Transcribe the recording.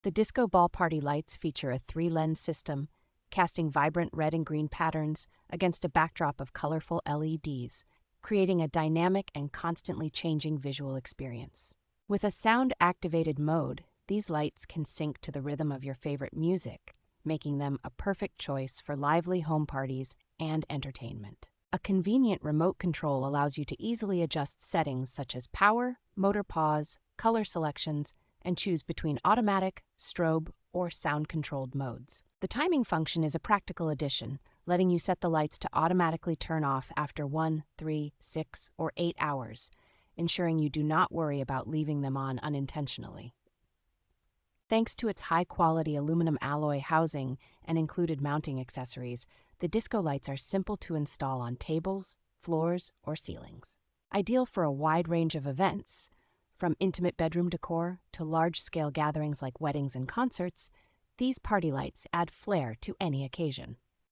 The disco ball party lights feature a three-lens system, casting vibrant red and green patterns against a backdrop of colorful LEDs, creating a dynamic and constantly changing visual experience. With a sound-activated mode, these lights can sync to the rhythm of your favorite music, making them a perfect choice for lively home parties and entertainment. A convenient remote control allows you to easily adjust settings such as power, motor pause, color selections, and choose between automatic, strobe, or sound-controlled modes. The timing function is a practical addition, letting you set the lights to automatically turn off after 1, 3, 6, or 8 hours, ensuring you do not worry about leaving them on unintentionally. Thanks to its high-quality aluminum alloy housing and included mounting accessories, the disco lights are simple to install on tables, floors, or ceilings. Ideal for a wide range of events, from intimate bedroom decor to large-scale gatherings like weddings and concerts, these party lights add flair to any occasion.